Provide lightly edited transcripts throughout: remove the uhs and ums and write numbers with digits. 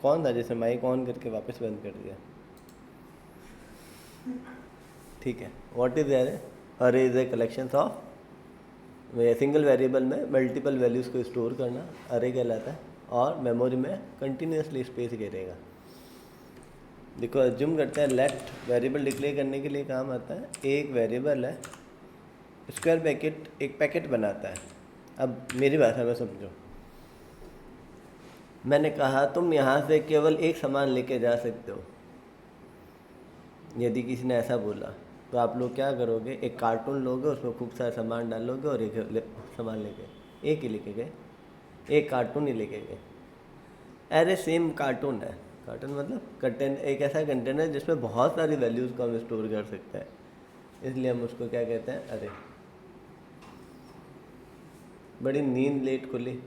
कौन था जिसने माइक ऑन करके वापस बंद कर दिया? ठीक है, व्हाट इज एरे? अरे is a collection of single variable में मल्टीपल वैल्यूज़ को स्टोर करना अरे कहलाता है, और मेमोरी में कंटिन्यूसली स्पेस घेरेगा। देखो अज्यूम करते हैं लेट वेरिएबल डिक्लेयर करने के लिए काम आता है, एक वेरिएबल है, स्क्वायर ब्रैकेट एक पैकेट बनाता है। अब मेरी भाषा में समझो, मैंने कहा तुम यहाँ से केवल एक सामान लेके जा सकते हो। यदि किसी ने ऐसा बोला तो आप लोग क्या करोगे? एक कार्टून लोगे, उसमें खूब सारा सामान डालोगे और एक सामान लेके एक ही लेके गए, एक कार्टून ही लेके गए। अरे सेम कार्टून है, कार्टून मतलब कंटेन, एक ऐसा कंटेनर जिसमें बहुत सारी वैल्यूज़ को हम स्टोर कर सकते हैं, इसलिए हम उसको क्या कहते हैं? अरे। बड़ी नींद लेट खुली।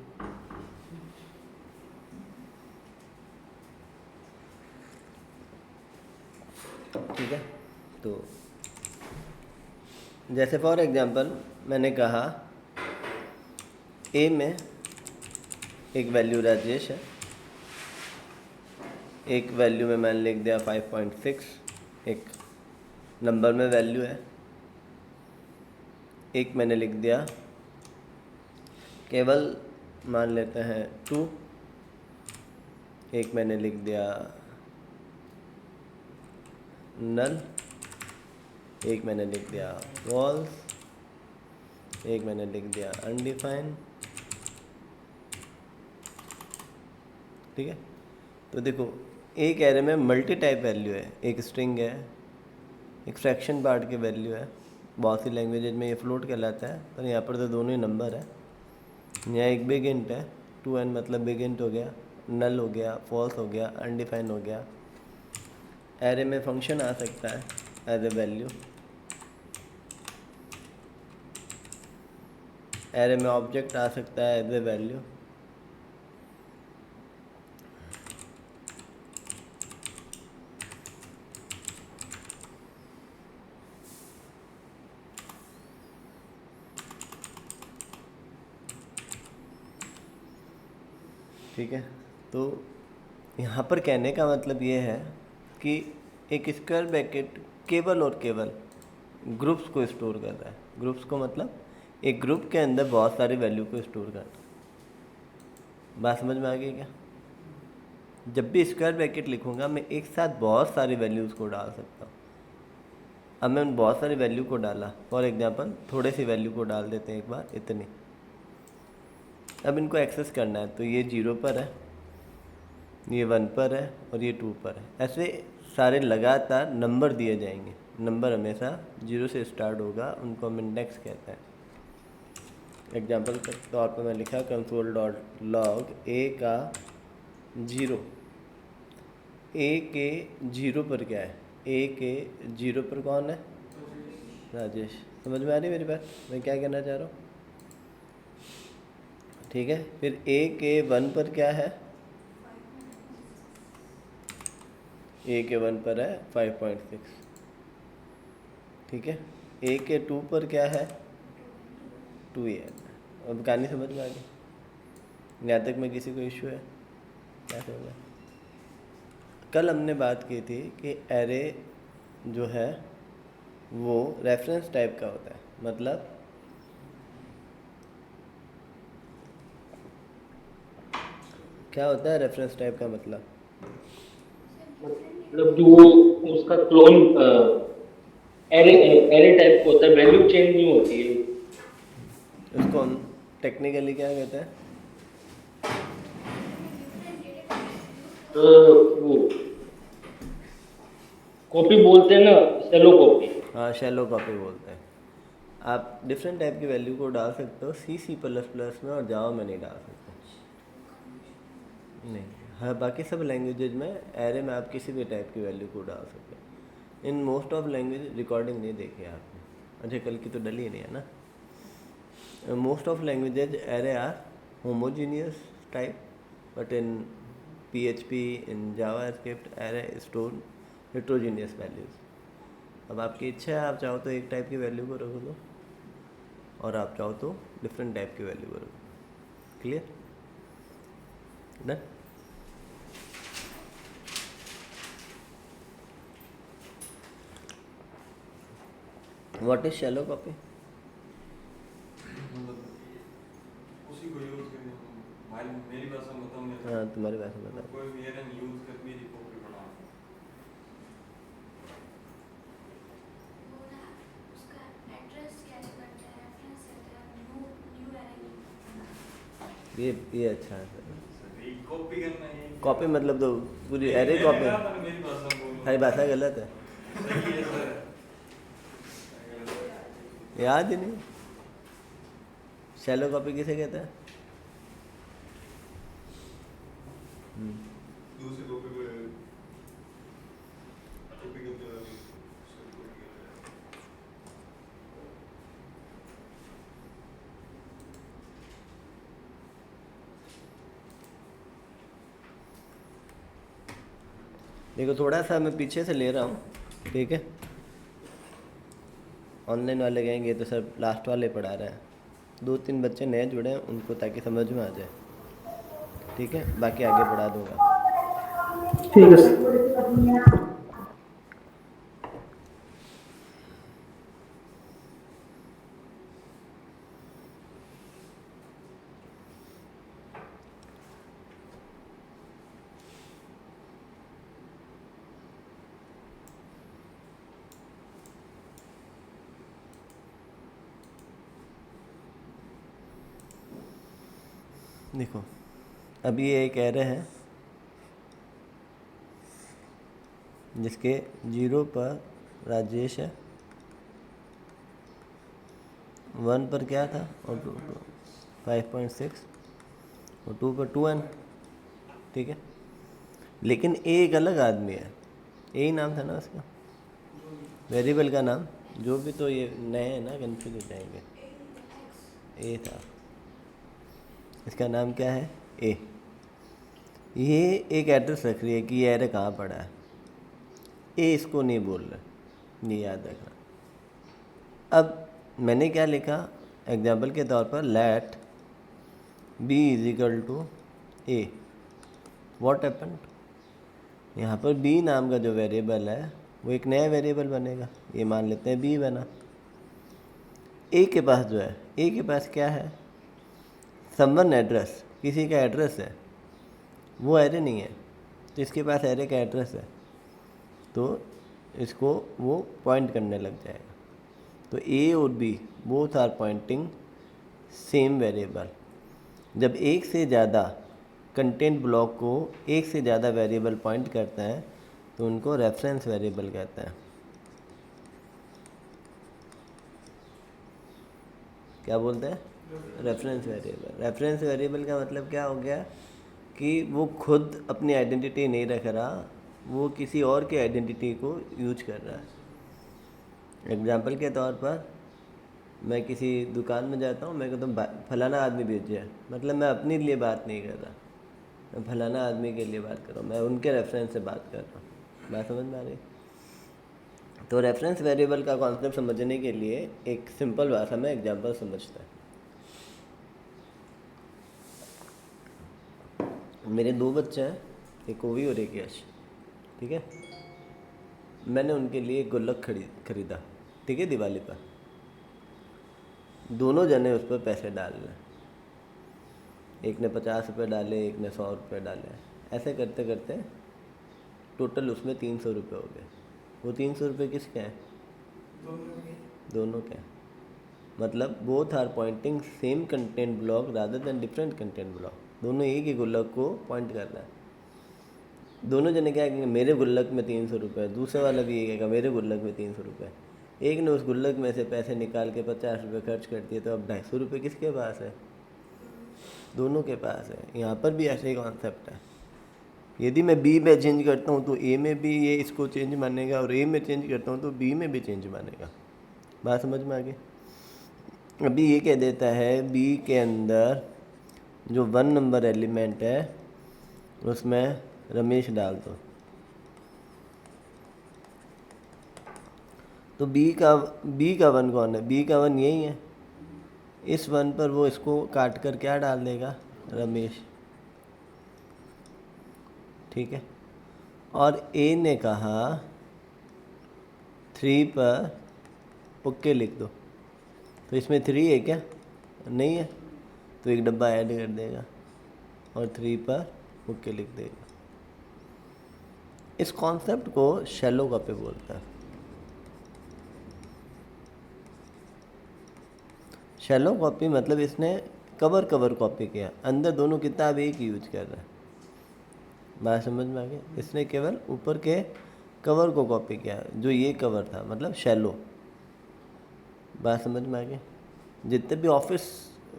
ठीक है, तो जैसे फॉर एग्जांपल मैंने कहा ए में एक वैल्यू राजेश है, एक वैल्यू में मैंने लिख दिया 5.6, एक नंबर में वैल्यू है, एक मैंने लिख दिया केवल मान लेते हैं 2, एक मैंने लिख दिया नल, एक मैंने लिख दिया वॉल्स, एक मैंने लिख दिया अनडिफाइंड। ठीक है, तो देखो एक एरे में मल्टी टाइप वैल्यू है, एक स्ट्रिंग है, एक फ्रैक्शन पार्ट की वैल्यू है। बहुत सी लैंग्वेजेज में ये फ्लोट कहलाता है, पर यहाँ पर तो दोनों ही नंबर है। यहाँ एक बिग इंट है, 2n मतलब बिग इंट हो गया, नल हो गया, फॉल्स हो गया, अनडिफाइंड हो गया। एरे में फंक्शन आ सकता है एज ए वैल्यू, एरे में ऑब्जेक्ट आ सकता है एज ए वैल्यू, ठीक है। तो यहाँ पर कहने का मतलब ये है कि एक स्क्वायर ब्रैकेट केवल और केवल ग्रुप्स को स्टोर कर रहा है। ग्रुप्स को मतलब एक ग्रुप के अंदर बहुत सारी वैल्यू को स्टोर करना। बात समझ में आ गई क्या? जब भी स्क्वायर ब्रैकेट लिखूंगा मैं एक साथ बहुत सारी वैल्यूज़ को डाल सकता हूँ। अब मैं उन बहुत सारी वैल्यू को डाला, फॉर एग्जांपल थोड़े सी वैल्यू को डाल देते हैं एक बार, इतनी। अब इनको एक्सेस करना है तो ये 0 पर है, ये 1 पर है और ये 2 पर है। ऐसे सारे लगातार नंबर दिए जाएंगे, नंबर हमेशा 0 से स्टार्ट होगा, उनको हम इंडेक्स कहते हैं। एग्जाम्पल के तौर पर मैं लिखा कंसोल डॉट लॉग ए का 0, ए के 0 पर क्या है? ए के 0 पर कौन है? राजेश। समझ में आ रही मेरी बात, मैं क्या कहना चाह रहा हूँ? ठीक है, फिर ए के 1 पर क्या है? ए के 1 पर है 5.6। ठीक है, ए के 2 पर क्या है? 2 ही है। अब कहानी समझ में आ गई? यहाँ तक में किसी को इशू है? क्या होगा? कल हमने बात की थी कि एरे जो है वो रेफरेंस टाइप का होता है। मतलब क्या होता है रेफरेंस टाइप का? मतलब जो उसका क्लोन एरे एरे टाइप का होता है, वैल्यू चेंज नहीं होती है। उसको हम टेक्निकली क्या कहते हैं? वो कॉपी बोलते हैं ना, सेलो कॉपी। हाँ, शैलो कॉपी बोलते हैं। आप डिफरेंट टाइप की वैल्यू को डाल सकते हो, C++ में और जावा में नहीं डाल सकते। नहीं, हाँ, बाकी सब लैंग्वेजेज में एरे में आप किसी भी टाइप की वैल्यू को डाल सकते हो। In most of language recording नहीं देखी है आपने? अच्छा, कल की तो डली ही नहीं है ना। Most of languages array are homogeneous type, but in PHP, in JavaScript array store heterogeneous values. अब आपकी इच्छा है, आप चाहो तो एक टाइप की वैल्यू को रख दो और आप चाहो तो डिफरेंट टाइप की वैल्यू को रख दो। Clear? Done? What is shallow copy? मतलब उसी को यूज करने भाई मेरी भाषा में बताऊंगा तो हाँ तुम्हारी भाषा में बताओ। कोई भी एरन यूज कर मेरी कॉपी बना वो ना उसका एड्रेस कैसे करते हैं, रेफरेंस देते हैं, न्यू न्यू एरे ये अच्छा है सर। सही कॉपी करना है कॉपी मतलब तो पूरी एरे मैंने कॉपी। कहा था मेरी भाषा में बोलो हमारी भाषा गलत है, सही है सर याद ही नहीं। शैलो कॉपी किसे कहते हैं? दूसरी कॉपी को कॉपी करते हैं देखो थोड़ा सा मैं पीछे से ले रहा हूँ, ठीक है। ऑनलाइन वाले कहेंगे तो सर लास्ट वाले पढ़ा रहे हैं, 2-3 बच्चे नए जुड़े हैं उनको, ताकि समझ में आ जाए, ठीक है। बाकी आगे पढ़ा दूंगा। ठीक है सर। देखो अभी ये एक एरे है जिसके 0 पर राजेश है, 1 पर क्या था और 2 पर 5.6 और 2 पर 2n, ठीक है। लेकिन ए एक अलग आदमी है, यही नाम था ना उसका वेरिएबल का नाम, जो भी। तो ये नए हैं ना, कन्फ्यूज हो जाएंगे। ए था, इसका नाम क्या है? ए। ये एक एड्रेस रख रही है कि ये एरे कहाँ पड़ा है, ए इसको नहीं बोल रहा, ये याद रखना। अब मैंने क्या लिखा एग्जाम्पल के तौर पर, let b is equal to a. What happened, यहाँ पर बी नाम का जो वेरिएबल है वो एक नया वेरिएबल बनेगा, ये मान लेते हैं बी बना। ए के पास जो है, ए के पास क्या है? समवन एड्रेस, किसी का एड्रेस है, वो एरे नहीं है, तो इसके पास एरे का एड्रेस है, तो इसको वो पॉइंट करने लग जाएगा। तो ए और b both are pointing same variable. जब एक से ज़्यादा कंटेंट ब्लॉक को एक से ज़्यादा वेरिएबल पॉइंट करते हैं तो उनको रेफरेंस वेरिएबल कहते हैं। क्या बोलते हैं? Reference variable. रेफरेंस वेरिएबल का मतलब क्या हो गया कि वो खुद अपनी आइडेंटिटी नहीं रख रहा, वो किसी और की आइडेंटिटी को यूज कर रहा है। एग्जाम्पल के तौर पर मैं किसी दुकान में जाता हूँ, मैं कहता हूँ फलाना आदमी भेजिए, मतलब मैं अपने लिए बात नहीं कर रहा, मैं फलाना आदमी के लिए बात कर रहा हूँ, मैं उनके रेफरेंस से बात कर रहा हूँ। बात समझ में आ रही? तो रेफरेंस वेरिएबल का कॉन्सेप्ट समझने के लिए एक सिंपल भाषा में एग्जाम्पल समझते हैं। मेरे 2 बच्चे हैं, एक ओवी और एक यश, ठीक है। मैंने उनके लिए एक गुल्लक खरीदा, ठीक है, दिवाली पर। दोनों जने उस पर पैसे डाल रहे, एक ने 50 रुपये डाले, एक ने 100 रुपये डाले। ऐसे करते करते टोटल उसमें 300 रुपये हो गए। वो 300 रुपये किसके हैं? दोनों के। मतलब both are pointing same content block rather than different content block. दोनों एक ही गुल्लक को पॉइंट कर रहा है। दोनों जने क्या कहेंगे, मेरे गुल्लक में 300 रुपये, दूसरे वाला भी ये कहेगा मेरे गुल्लक में 300 रुपये। एक ने उस गुल्लक में से पैसे निकाल के 50 रुपये खर्च कर दिए, तो अब 250 रुपये किसके पास है? दोनों के पास है। यहाँ पर भी ऐसे ही कॉन्सेप्ट है। यदि मैं बी में चेंज करता हूँ तो ए में भी ये इसको चेंज मानेगा, और ए में चेंज करता हूँ तो बी में भी चेंज मानेगा। बात समझ में आ गई? अभी ये कह देता है बी के अंदर जो 1 नंबर एलिमेंट है उसमें रमेश डाल दो, तो बी का 1 कौन है? बी का 1 यही है। इस 1 पर वो इसको काट कर क्या डाल देगा? रमेश, ठीक है। और ए ने कहा 3 पर ओके लिख दो। तो इसमें 3 है क्या? नहीं है, तो एक डब्बा ऐड कर देगा और 3 पर ओके लिख देगा। इस कॉन्सेप्ट को शैलो कॉपी बोलता है। शैलो कॉपी मतलब इसने कवर कॉपी किया, अंदर दोनों किताब एक ही यूज कर रहा है। बात समझ में आ गई? इसने केवल ऊपर के कवर को कॉपी किया, जो ये कवर था, मतलब शैलो। बात समझ में आ गई? जितने भी ऑफिस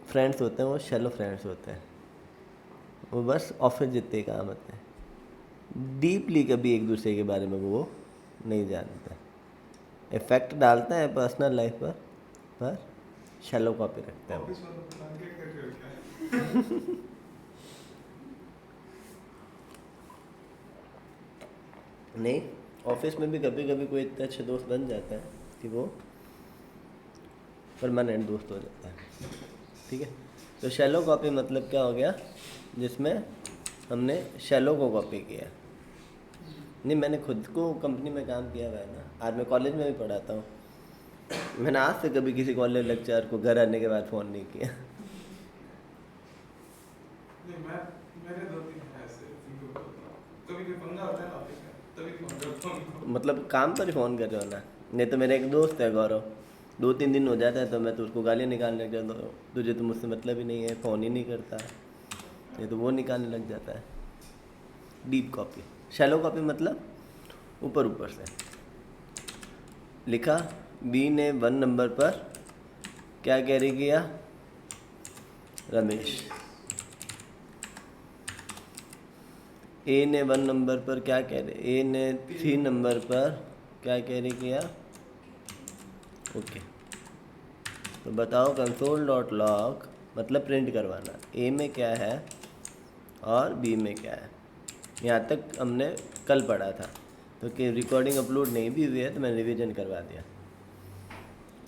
फ्रेंड्स होते हैं वो शैलो फ्रेंड्स होते हैं, वो बस ऑफिस जितने काम होते हैं, डीपली कभी एक दूसरे के बारे में वो नहीं जानते। इफेक्ट डालते हैं पर्सनल लाइफ पर शैलो कॉपी रखते हैं वो। ऑफिस वालों को टारगेट कर रहे हो क्या? नहीं, ऑफिस में भी कभी कभी कोई इतने अच्छे दोस्त बन जाते हैं कि वो परमानेंट दोस्त हो जाता है। ठीक है, तो शैलो कॉपी मतलब क्या हो गया? जिसमें हमने शैलो को कॉपी किया। नहीं, मैंने खुद को कंपनी में काम किया हुआ है ना, आज मैं कॉलेज में भी पढ़ाता हूँ। मैंने आज से कभी किसी कॉलेज लेक्चर को घर आने के बाद फ़ोन नहीं किया। नहीं, मेरे 2-3 हैं ऐसे, जिनको बोलता हूँ। कभी कोई पंगा होता है ना ऑफिस में, तभी फोन करता हूँ उनको। मतलब काम पर फ़ोन कर रहे हो ना? नहीं तो मेरा एक दोस्त है गौरव, 2-3 दिन हो जाता है तो मैं तो उसको गालियाँ निकालने लग जाता हूँ, तुझे तो मुझसे मतलब ही नहीं है, फ़ोन ही नहीं करता। नहीं तो वो निकालने लग जाता है। Deep copy. शैलो कॉपी मतलब ऊपर ऊपर से लिखा। बी ने 1 नंबर पर क्या कैरी किया? रमेश। ए ने 1 नंबर पर क्या कैरी, ए ने 3 नंबर पर क्या कैरी किया? ओके। तो बताओ, कंसोल डॉट लॉग मतलब प्रिंट करवाना, ए में क्या है और बी में क्या है। यहाँ तक हमने कल पढ़ा था, तो कि रिकॉर्डिंग अपलोड नहीं भी हुई है तो मैंने रिवीजन करवा दिया।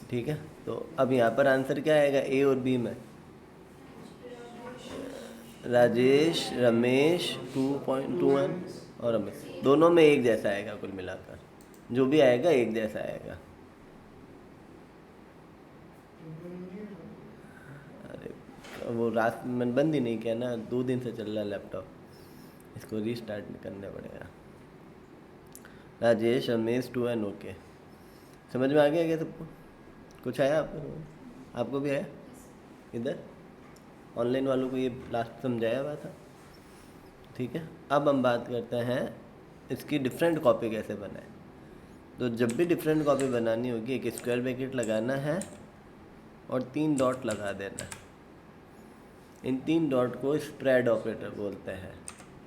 ठीक है, तो अब यहाँ पर आंसर क्या आएगा? ए और बी में राजेश, रमेश 2.21 और रमेश, दोनों में एक जैसा आएगा। कुल मिलाकर जो भी आएगा एक जैसा आएगा। अरे वो रात में बंद ही नहीं किया ना, 2 दिन से चल रहा है लैपटॉप, इसको रीस्टार्ट करना पड़ेगा। Rajesh, Ramesh 2 and okay. समझ में आ गया क्या सबको? कुछ आया आपको भी आया? इधर ऑनलाइन वालों को ये लास्ट समझाया हुआ था। ठीक है, अब हम बात करते हैं इसकी डिफरेंट कॉपी कैसे बनाए। तो जब भी डिफरेंट कॉपी बनानी होगी, एक स्क्वायर ब्रैकेट लगाना है और 3 डॉट लगा देना है। इन 3 डॉट को स्प्रेड ऑपरेटर बोलते हैं।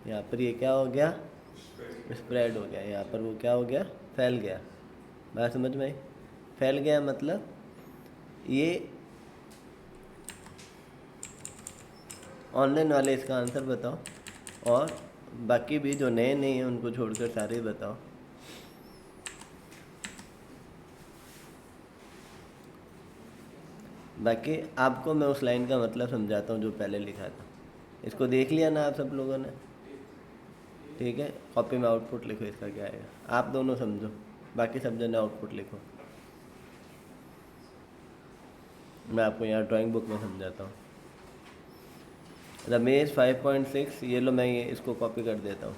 यहाँ पर ये क्या हो गया? स्प्रेड हो गया। यहाँ पर वो क्या हो गया? फैल गया। बात समझ में आई? फैल गया मतलब ये ऑनलाइन वाले इसका आंसर बताओ, और बाकी भी जो नए नहीं हैं उनको छोड़कर सारे बताओ। बाकी आपको मैं उस लाइन का मतलब समझाता हूँ जो पहले लिखा था। इसको देख लिया ना आप सब लोगों ने? ठीक है, कॉपी में आउटपुट लिखो, इसका क्या आएगा। आप दोनों समझो, बाकी सब जने आउटपुट लिखो। मैं आपको यहाँ ड्राइंग बुक में समझाता हूँ। रमेश 5.6, ये लो, मैं ये इसको कॉपी कर देता हूँ।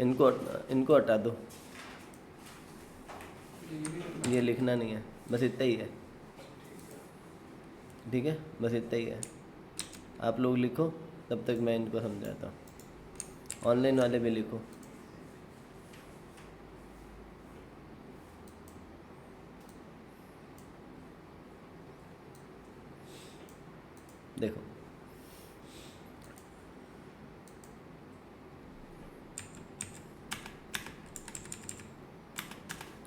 इनको हटा दो, ये लिखना नहीं है, बस इतना ही है। ठीक है, बस इतना ही है। आप लोग लिखो, तब तक मैं इनको समझाता हूँ। ऑनलाइन वाले भी लिखो। देखो,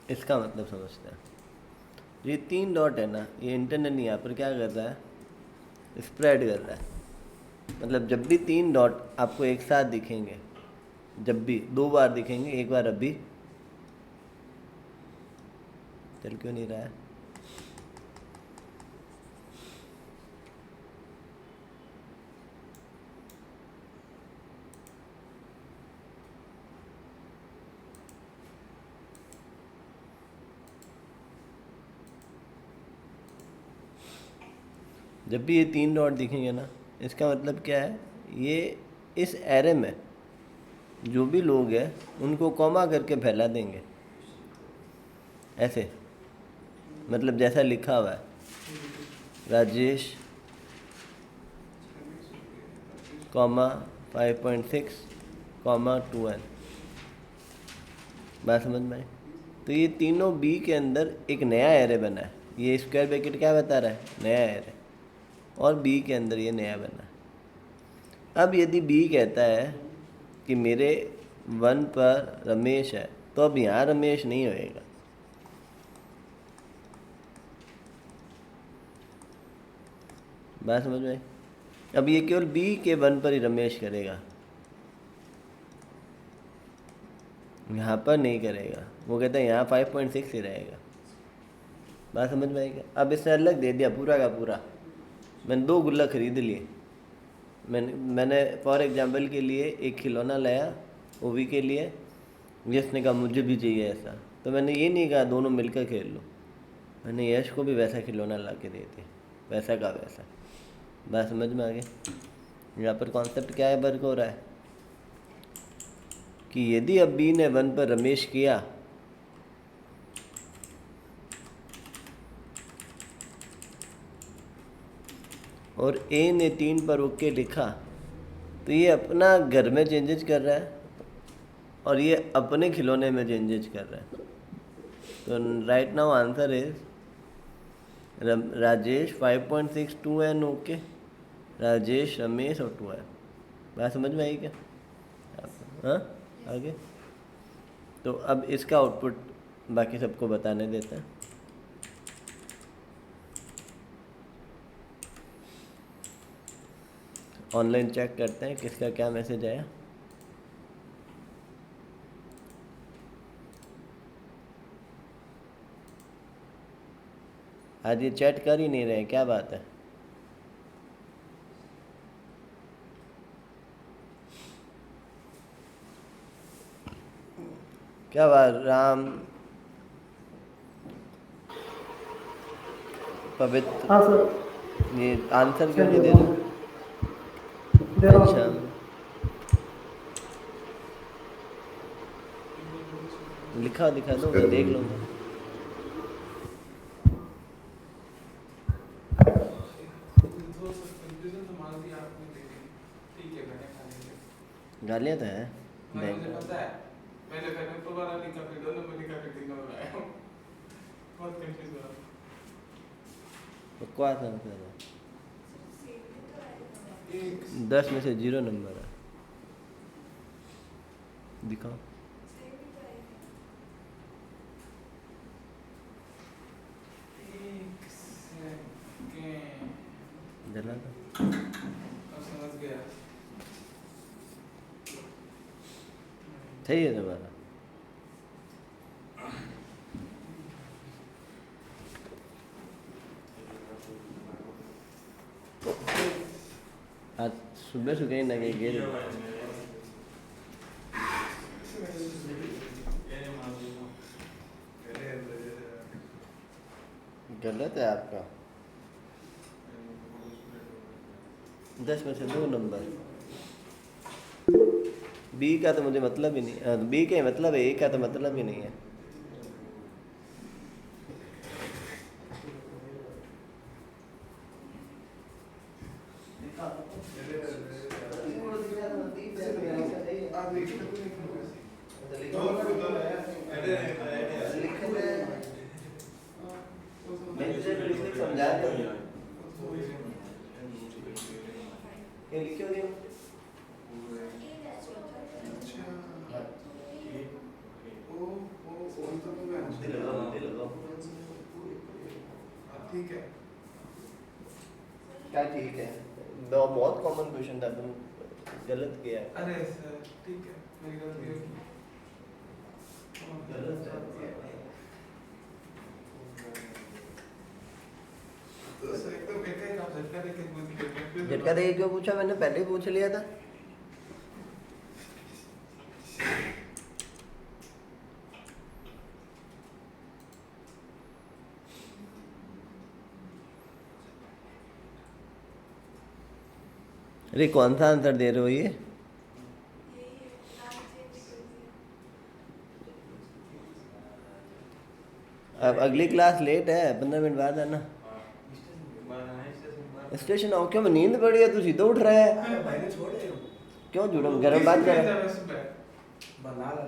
इसका मतलब समझते हैं। ये 3 डॉट है ना, ये इंटरनल यहाँ पर क्या कर रहा है? स्प्रेड कर रहा है। मतलब जब भी 3 डॉट आपको एक साथ दिखेंगे, जब भी 2 बार दिखेंगे, एक बार अभी चल क्यों नहीं रहा है? जब भी ये 3 डॉट दिखेंगे ना, इसका मतलब क्या है, ये इस एरे में जो भी लोग हैं उनको कॉमा करके फैला देंगे ऐसे, मतलब जैसा लिखा हुआ है राजेश कॉमा 5.6 कॉमा 2n। बात समझ में आई? तो ये तीनों बी के अंदर एक नया एरे बना है। ये स्क्वायर ब्रैकेट क्या बता रहा है, नया एरे, और बी के अंदर ये नया बना है। अब यदि बी कहता है कि मेरे 1 पर रमेश है, तो अब यहाँ रमेश नहीं होएगा। बात समझ में आई? अब ये केवल बी के 1 पर ही रमेश करेगा, यहाँ पर नहीं करेगा। वो कहता है यहाँ 5.6 ही रहेगा। बात समझ में आएगा? अब इसने अलग दे दिया पूरा का पूरा। मैंने 2 गुल्ला खरीद लिए। मैंने फॉर एग्जांपल के लिए एक खिलौना लाया ओवी के लिए, यश ने कहा मुझे भी चाहिए ऐसा, तो मैंने ये नहीं कहा दोनों मिलकर खेल लो, मैंने यश को भी वैसा खिलौना ला के दे दिया, वैसा का वैसा। बात समझ में आ गया? यहाँ पर कॉन्सेप्ट क्या है, वर्क हो रहा है कि यदि अब बी ने 1 पर रमेश किया और ए ने 3 पर ओके लिखा, तो ये अपना घर में चेंजेस कर रहा है और ये अपने खिलौने में चेंजेस कर रहा है। तो right now answer is Rajesh 5.6 2n okay, Rajesh Ramesh और 2n। बात समझ में आई क्या? हाँ, आगे तो अब इसका आउटपुट बाकी सबको बताने देते हैं। ऑनलाइन चेक करते हैं किसका क्या मैसेज आया। आज ये चैट कर ही नहीं रहे, क्या बात है? क्या बात, राम पवित्र? हाँ सर, ये आंसर क्यों नहीं दे रहे? दे रहा हूँ अच्छा, सर। लिखा दिखा दो, मैं देख लूँगा। कंफ्यूजन तो मान लिया आपने, लेकिन ठीक है, मैंने खा लिया। गालियाँ तो हैं मुझे बैंक में। पता है, पहले मैंने ऊपर वाला लिखा, फिर 2 नंबर लिखा, फिर 3 नंबर आया। बहुत कंफ्यूज हुआ। बकवास आंसर है। एक 10 में से 0 नंबर है। दिखाओ। एक सेकंड, जला दो। अब समझ गया। सही है तुम्हारा। आज सुबह सुबह ही लगे गिर गलत है आपका। 10 में से 2 नंबर। बी का तो मुझे मतलब ही नहीं, बी का ही मतलब है, ए का तो मतलब ही नहीं है। समझा दो लिखो दियो। ठीक है, क्या ठीक है? बहुत कॉमन क्वेश्चन था, तुम गलत किया है। अरे सर ठीक है, मेरी गलती होगी। गलत है। तो सर एक तो बेटे का झटका देके पूछ लिया। झटका देके क्यों पूछा? मैंने पहले ही पूछ लिया था। अरे कौन सा आंसर दे रहे हो ये? अब अगली क्लास लेट है, 15 मिनट बाद आना। स्टेशन आओ, क्यों नींद पड़ी है? तू सीधे उठ रहा है, भाई ने छोड़ दे क्यों जुड़ा गर्म बात कर रहा है? बना ला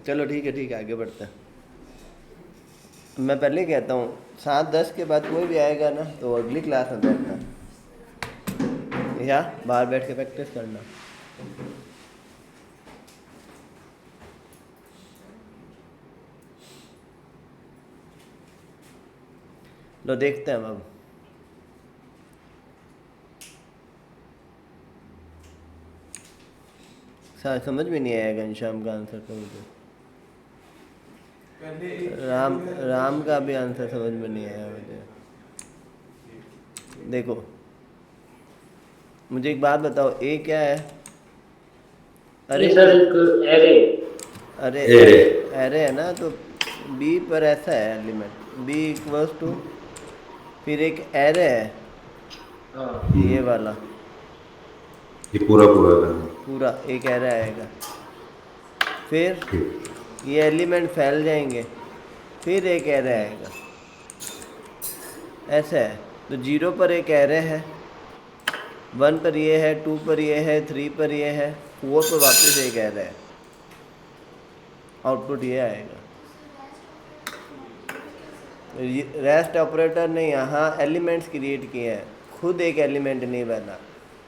चलो ठीक है आगे बढ़ते हैं। मैं पहले ही कहता हूँ 7:10 के बाद कोई भी आएगा ना तो अगली क्लास में बैठना या बाहर बैठ के प्रैक्टिस करना। लो देखते हैं अब। समझ में नहीं आएगा घनश्याम का आंसर तो मुझे। राम का भी आंसर समझ में नहीं आया मुझे। देखो मुझे एक बात बताओ, ए क्या है? ये सर एक एरे एरे है ना, तो बी पर ऐसा है एलिमेंट, बी इक्वल्स टू, फिर एक एरे है हाँ ये वाला, ये पूरा एक एरे आएगा, फिर ये एलिमेंट फैल जाएंगे, फिर एक एरे आएगा, ऐसा है। तो 0 पर एक एरे है, 1 पर ये है, 2 पर ये है, 3 पर ये है, 4 पर वापस एक एरे है। आउटपुट ये आएगा। रेस्ट ऑपरेटर ने यहाँ एलिमेंट्स क्रिएट किए हैं, खुद एक एलिमेंट नहीं बना।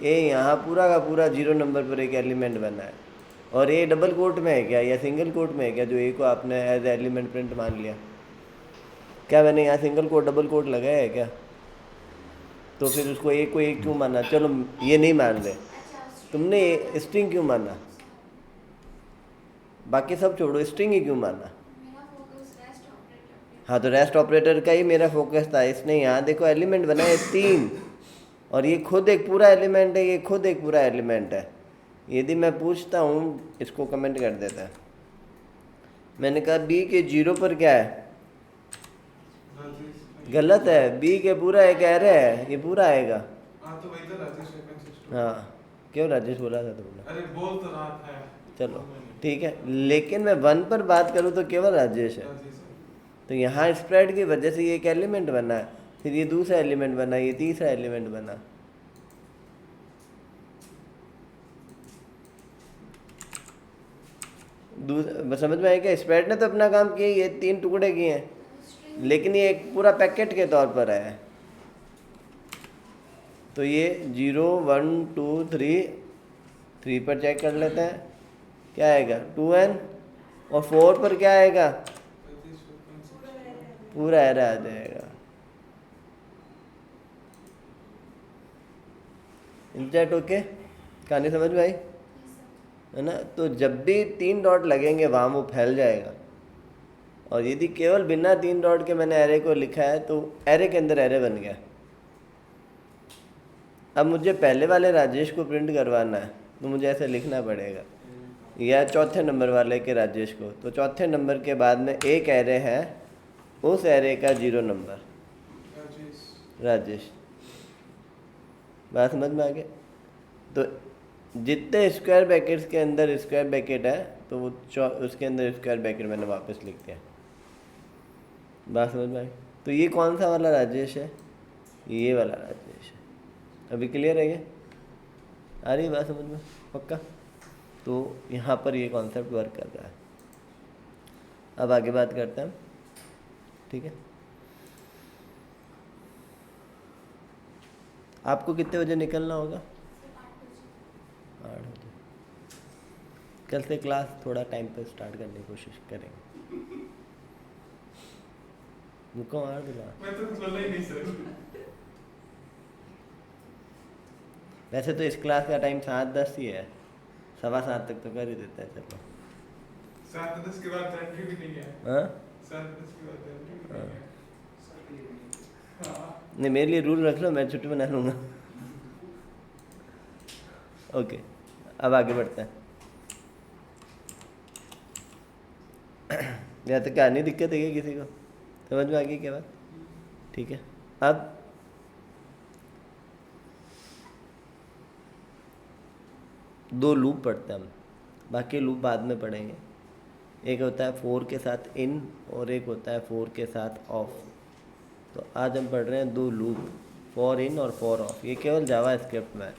ये यहाँ पूरा का पूरा 0 नंबर पर एक एलिमेंट बना है। और ये डबल कोट में है क्या या सिंगल कोट में है क्या, जो ए को आपने एज एलिमेंट प्रिंट मान लिया? क्या मैंने यहाँ सिंगल कोट डबल कोट लगाया है क्या? तो फिर उसको ए को एक क्यों माना? चलो ये नहीं मान रहे, तुमने स्ट्रिंग क्यों माना? बाकी सब छोड़ो, स्ट्रिंग ही क्यों माना? हाँ तो रेस्ट ऑपरेटर का ही मेरा फोकस था। इसने यहाँ देखो एलिमेंट बनाए 3, और ये खुद एक पूरा एलिमेंट है, ये खुद एक पूरा एलिमेंट है। यदि मैं पूछता हूँ, इसको कमेंट कर देता है, मैंने कहा बी के 0 पर क्या है? गलत है, बी के पूरा एक एरे है, ये पूरा आएगा। तो वही तो राजेश है कंसिस्टेंट। हाँ क्यों राजेश बोला था तुमने? अरे बोल तो रहा था। चलो ठीक है, लेकिन मैं 1 पर बात करूँ तो केवल राजेश है। तो यहाँ स्प्रेड की वजह से ये एक एलिमेंट बना है, फिर ये दूसरा एलिमेंट बना, ये तीसरा एलिमेंट बना। समझ में आया क्या? स्प्रेड ने तो अपना काम किया, ये 3 टुकड़े किए हैं, लेकिन ये एक पूरा पैकेट के तौर पर है। तो ये 0 1 2 3 पर चेक कर लेते हैं, क्या आएगा? 2n। और 4 पर क्या आएगा? पूरा एरे आ जाएगा। Internet okay? कहानी समझ में आई है ना? तो जब भी 3 डॉट लगेंगे वहाँ वो फैल जाएगा। और यदि केवल बिना 3 डॉट के मैंने एरे को लिखा है तो एरे के अंदर एरे बन गया। अब मुझे पहले वाले राजेश को प्रिंट करवाना है तो मुझे ऐसे लिखना पड़ेगा, या चौथे नंबर वाले के राजेश को, तो चौथे नंबर के बाद में एक एरे है, उस एरे का 0 नंबर राजेश। बात समझ में आ गई? तो जितने स्क्वायर ब्रैकेट्स के अंदर स्क्वायर ब्रैकेट है तो वो उसके अंदर स्क्वायर ब्रैकेट मैंने वापस लिख दिया। बात समझ में आई? तो ये कौन सा वाला राजेश है? ये वाला राजेश है। अभी क्लियर है ये? आ रही बात समझ में पक्का? तो यहाँ पर ये कॉन्सेप्ट वर्क कर रहा है। अब आगे बात करते हैं, ठीक है? आपको कितने बजे निकलना होगा? 8 बजे। कल से क्लास थोड़ा टाइम पर स्टार्ट करने की कोशिश करेंगे। मुझको मार दिला। मैं तो बोला ही नहीं सर। वैसे तो इस क्लास का टाइम 7:10 ही है, 7:15 तक तो कर ही देते हैं। चलो 7:10 के बाद एंट्री भी नहीं है। हाँ 7:10 के बाद एंट्री भी नहीं है। हाँ नहीं, मेरे लिए रूल रख लो, मैं छुट्टी बना लूँगा। ओके अब आगे बढ़ते हैं। यहाँ तक नहीं दिक्कत है क्या किसी को? समझ में आ गई क्या बात? ठीक है। अब दो लूप पढ़ते हैं हम, बाकी लूप बाद में पढ़ेंगे। एक होता है फोर के साथ इन और एक होता है फोर के साथ ऑफ। तो आज हम पढ़ रहे हैं दो लूप, फॉर इन और फॉर ऑफ। ये केवल जावा स्क्रिप्ट में है,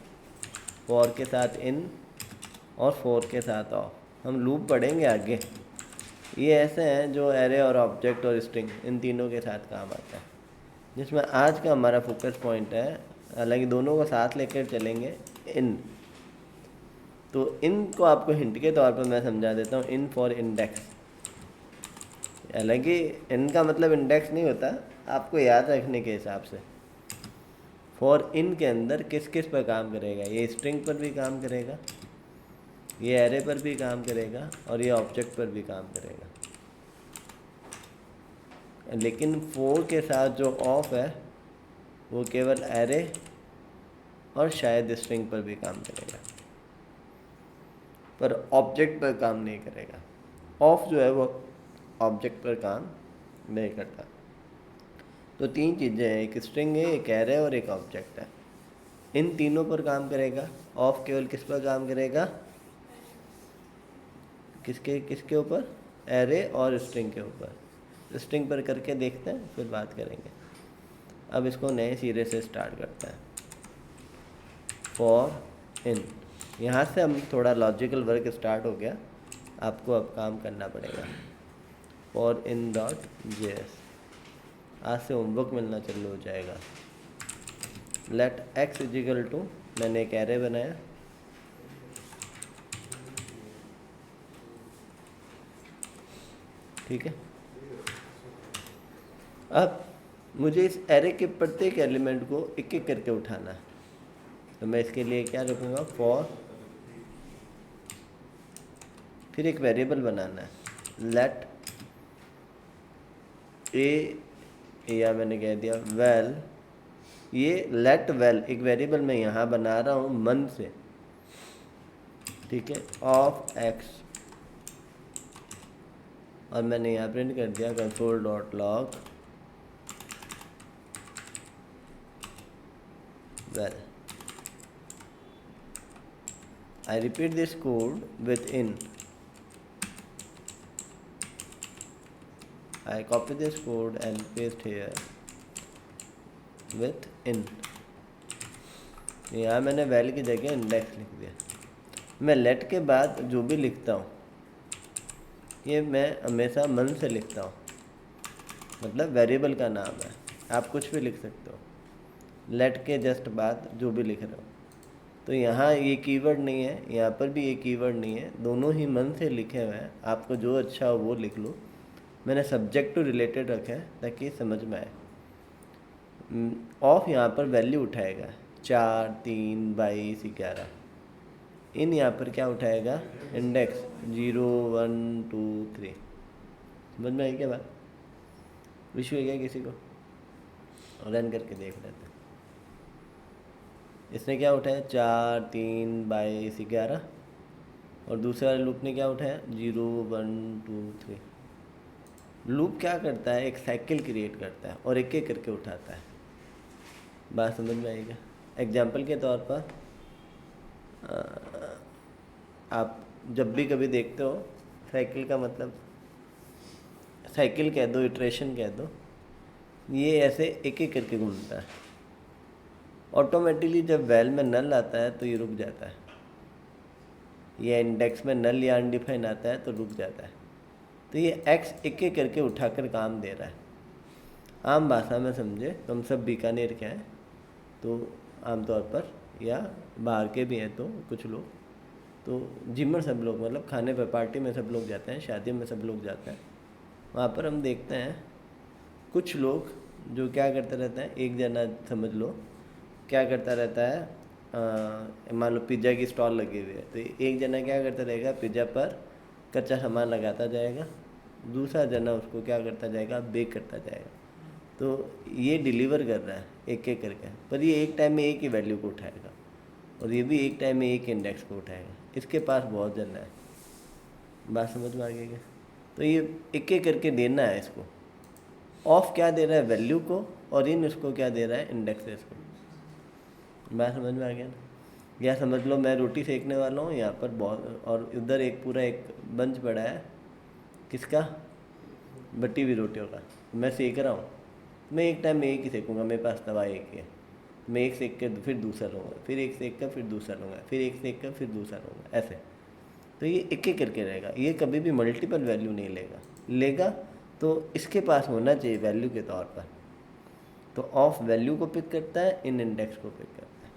फॉर के साथ इन और फोर के साथ ऑफ। हम लूप पढ़ेंगे आगे। ये ऐसे हैं जो एरे और ऑब्जेक्ट और स्ट्रिंग इन तीनों के साथ काम आता है, जिसमें आज का हमारा फोकस पॉइंट है, हालांकि दोनों को साथ लेकर चलेंगे, इन। तो इन को आपको हिंट के तौर पर मैं समझा देता हूँ, इन फॉर इंडेक्स। हालांकि इन का मतलब इंडेक्स नहीं होता, आपको याद रखने के हिसाब से। फॉर इन के अंदर किस किस पर काम करेगा, ये स्ट्रिंग पर भी काम करेगा, ये एरे पर भी काम करेगा और ये ऑब्जेक्ट पर भी काम करेगा। लेकिन फोर के साथ जो ऑफ है वो केवल एरे और शायद स्ट्रिंग पर भी काम करेगा, पर ऑब्जेक्ट पर काम नहीं करेगा। ऑफ जो है वो ऑब्जेक्ट पर काम नहीं करता। तो तीन चीज़ें हैं, एक स्ट्रिंग है, एक एरे और एक ऑब्जेक्ट है। इन तीनों पर काम करेगा। ऑफ केवल किस पर काम करेगा, किसके ऊपर, एरे और स्ट्रिंग के ऊपर। स्ट्रिंग पर करके देखते हैं, फिर बात करेंगे। अब इसको नए सिरे से स्टार्ट करते हैं। फॉर इन, यहाँ से हम थोड़ा लॉजिकल वर्क स्टार्ट हो गया, आपको अब काम करना पड़ेगा। फॉर इन डॉट जेएस, आज से होमवर्क मिलना चालू हो जाएगा। लेट एक्स इजिकल टू, मैंने एक एरे बनाया, ठीक है। अब मुझे इस एरे के प्रत्येक एलिमेंट को एक एक करके उठाना है, तो मैं इसके लिए क्या रखूँगा, फॉर, फिर एक वेरिएबल बनाना है, लेट ए, या मैंने कह दिया वेल, ये लेट वेल एक वेरिएबल मैं यहाँ बना रहा हूँ मन से, ठीक है, ऑफ एक्स, और मैंने यहाँ प्रिंट कर दिया console dot log well. I repeat this code with in, I copy this code and paste here with in। यहाँ मैंने वैल की जगह इंडेक्स लिख दिया। मैं लेट के बाद जो भी लिखता हूँ ये मैं हमेशा मन से लिखता हूँ, मतलब वेरिएबल का नाम है, आप कुछ भी लिख सकते हो। लेट के जस्ट बाद जो भी लिख रहे हो, तो यहाँ ये कीवर्ड नहीं है, यहाँ पर भी ये कीवर्ड नहीं है, दोनों ही मन से लिखे हुए हैं। आपको जो अच्छा हो वो लिख लो। मैंने सब्जेक्ट टू रिलेटेड रखा है ताकि समझ में आए। ऑफ यहाँ पर वैल्यू उठाएगा 4, 3, 22, 11। इन यहाँ पर क्या उठाएगा, इंडेक्स 0, 1, 2, 3। समझ में आई क्या बात, विश्व है क्या किसी को, रन करके देख लेते हैं। इसने क्या उठाया, 4, 3, 22, 11, और दूसरे वाले लूप ने क्या उठाया, 0, 1, 2, 3। लूप क्या करता है, एक साइकिल क्रिएट करता है और एक एक करके उठाता है। बात समझ में आएगा। एग्जाम्पल के तौर पर आप जब भी कभी देखते हो, साइकिल का मतलब साइकिल कह दो, इटरेशन कह दो, ये ऐसे एक एक करके घूमता है। ऑटोमेटिकली जब वैल में नल आता है तो ये रुक जाता है, ये इंडेक्स में नल या अनडिफाइन आता है तो रुक जाता है। तो ये एक्स एक एक करके उठाकर काम दे रहा है। आम भाषा में समझे तो हम सब बीकानेर के हैं, तो आमतौर पर, या बाहर के भी हैं, तो कुछ लोग, तो जिमर सब लोग, मतलब खाने पर पार्टी में सब लोग जाते हैं, शादी में सब लोग जाते हैं। वहाँ पर हम देखते हैं कुछ लोग जो क्या करते रहते हैं, एक जना समझ लो क्या करता रहता है, मान लो पिज़्ज़ा की स्टॉल लगी हुई है, तो एक जना क्या करता रहेगा, पिज़्ज़ा पर कच्चा सामान लगाता जाएगा, दूसरा जना उसको क्या करता जाएगा, बेक करता जाएगा। तो ये डिलीवर कर रहा है एक एक करके, पर ये एक टाइम में एक ही वैल्यू को उठाएगा और ये भी एक टाइम में एक इंडेक्स को उठाएगा। इसके पास बहुत जना है। बात समझ में आ गई क्या? तो ये एक एक करके देना है इसको। ऑफ क्या दे रहा है, वैल्यू को, और इन इसको क्या दे रहा है, इंडेक्सेस को। बात समझ में आ गया ना? या समझ लो मैं रोटी सेकने वाला हूँ, यहाँ पर बहुत, और उधर एक पूरा एक बंच पड़ा है किसका, बटी हुई रोटियों का, मैं सेक रहा हूँ। मैं एक टाइम में एक ही सेकूँगा, मेरे पास तवा एक ही है, मैं एक सेक के फिर दूसरा लूँगा, फिर एक सेक कर फिर दूसरा लूँगा, फिर एक सेक कर फिर दूसरा लूँगा, ऐसे। तो ये एक एक करके रहेगा, ये कभी भी मल्टीपल वैल्यू नहीं लेगा तो इसके पास होना चाहिए वैल्यू के तौर पर। तो ऑफ वैल्यू को पिक करता है, इन इंडेक्स को पिक करता है।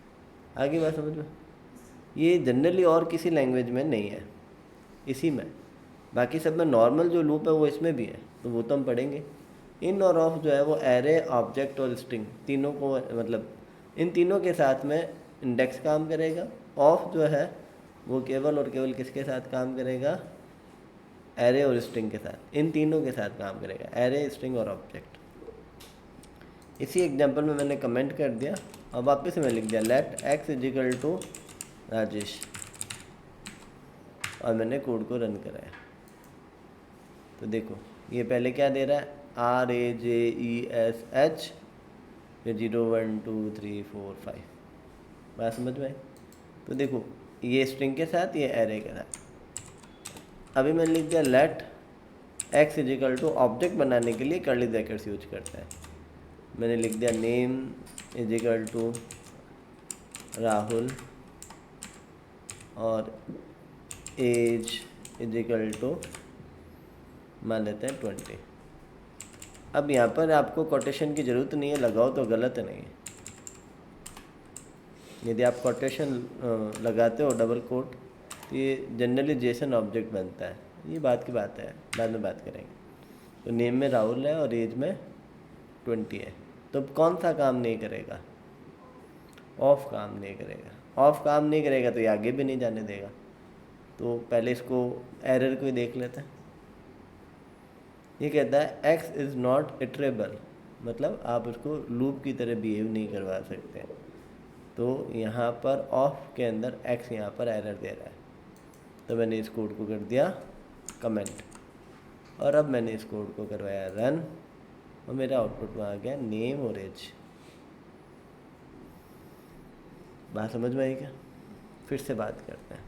आगे बात समझ में? ये जनरली और किसी लैंग्वेज में नहीं है, इसी में। बाकी सब में नॉर्मल जो लूप है वो इसमें भी है, तो वो तो हम पढ़ेंगे। इन और ऑफ जो है वो एरे, ऑब्जेक्ट और स्ट्रिंग तीनों को, मतलब इन तीनों के साथ में इंडेक्स काम करेगा। ऑफ जो है वो केवल और केवल किसके साथ काम करेगा, एरे और स्ट्रिंग के साथ, इन तीनों के साथ काम करेगा, एरे, स्ट्रिंग और ऑब्जेक्ट। इसी एग्जांपल में मैंने कमेंट कर दिया और वापस से मैं लिख दिया let x is equal to Rajesh, और मैंने कोड को रन कराया। तो देखो ये पहले क्या दे रहा है, RAJESH, फिर 0 1 2 3 4 5। बात समझ में आई? तो देखो ये स्ट्रिंग के साथ, ये एरे के साथ। अभी मैंने लिख दिया let x is equal to, object बनाने के लिए कर्ली ब्रैकेट्स यूज करता है। मैंने लिख दिया नेम इजिकल टू राहुल और एज इजिकल टू मान लेते हैं 20। अब यहाँ पर आपको कोटेशन की ज़रूरत नहीं है, लगाओ तो गलत नहीं है। यदि आप कोटेशन लगाते हो डबल कोट, तो ये जनरली जेसन ऑब्जेक्ट बनता है। ये बात की बात है, बाद में बात करेंगे। तो नेम में राहुल है और एज में 20 है, तो कौन सा काम नहीं करेगा, ऑफ काम नहीं करेगा। ऑफ काम नहीं करेगा तो ये आगे भी नहीं जाने देगा। तो पहले इसको एरर को ही देख लेते हैं। ये कहता है एक्स इज़ नॉट इटरेबल, मतलब आप उसको लूप की तरह बिहेव नहीं करवा सकते। तो यहाँ पर ऑफ के अंदर एक्स यहाँ पर एरर दे रहा है, तो मैंने इस कोड को कर दिया कमेंट, और अब मैंने इस कोड को करवाया रन, और मेरा आउटपुट में आ गया नेम और एज। बात समझ में आई क्या? फिर से बात करते हैं।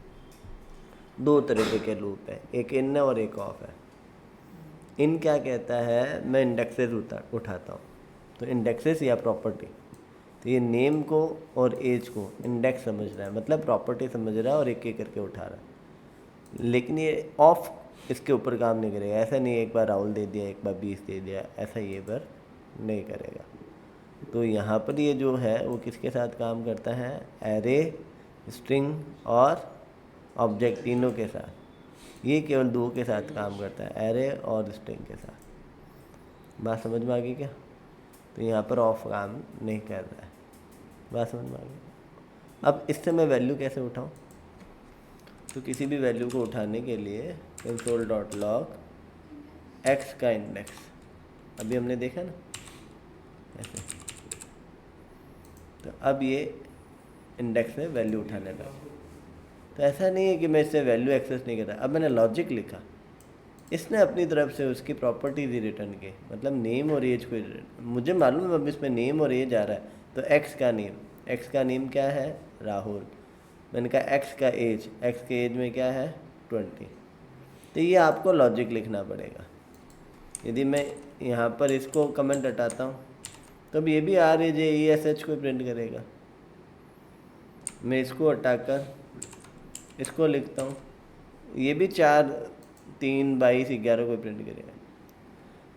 दो तरीके के लूप है, एक इन और एक ऑफ है। इन क्या कहता है, मैं इंडेक्सेस उठाता हूँ, तो इंडेक्सेस या प्रॉपर्टी, तो ये नेम को और एज को इंडेक्स समझ रहा है, मतलब प्रॉपर्टी समझ रहा है और एक एक करके उठा रहा है। लेकिन ये ऑफ इसके ऊपर काम नहीं करेगा। ऐसा नहीं एक बार राहुल दे दिया, एक बार 20 दे दिया, ऐसा ये बार नहीं करेगा। तो यहाँ पर ये जो है वो किसके साथ काम करता है, एरे, स्ट्रिंग और ऑब्जेक्ट तीनों के साथ। ये केवल दो के साथ काम करता है, एरे और स्ट्रिंग के साथ। बात समझ में आ गई क्या? तो यहाँ पर ऑफ काम नहीं कर रहा है। बात समझ में आ गई? अब इससे मैं वैल्यू कैसे उठाऊँ? तो किसी भी वैल्यू को उठाने के लिए console.log एक्स का इंडेक्स, अभी हमने देखा ना ऐसे। तो अब ये इंडेक्स में वैल्यू उठाने लगा। तो ऐसा नहीं है कि मैं इससे वैल्यू एक्सेस नहीं करता। अब मैंने लॉजिक लिखा, इसने अपनी तरफ से उसकी प्रॉपर्टीज ही रिटर्न की, मतलब नेम और एज को। मुझे मालूम है अब इसमें नेम और एज आ रहा है, तो एक्स का नेम क्या है, राहुल। मैंने कहा एक्स का एज, एक्स के एज में क्या है, 20। तो ये आपको लॉजिक लिखना पड़ेगा। यदि मैं यहाँ पर इसको कमेंट हटाता हूँ तो अब ये भी RAJESH को प्रिंट करेगा। मैं इसको हटाकर इसको लिखता हूँ, ये भी 4 3 22 11 को प्रिंट करेगा।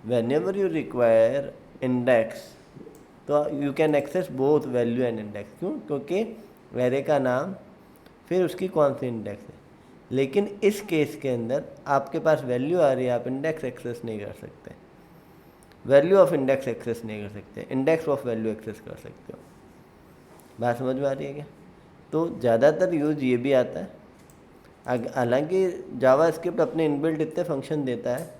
Whenever you require index, तो you can access both value and index. क्यों? क्योंकि एरे का नाम फिर उसकी कौन सी इंडेक्स है। लेकिन इस केस के अंदर आपके पास वैल्यू आ रही है, आप इंडेक्स एक्सेस नहीं कर सकते, वैल्यू ऑफ इंडेक्स एक्सेस नहीं कर सकते, इंडेक्स ऑफ वैल्यू एक्सेस कर सकते हो। बात समझ में आ रही है क्या? तो ज़्यादातर यूज ये भी आता है। हालांकि जावा स्क्रिप्ट अपने इनबिल्ट इतने फंक्शन देता है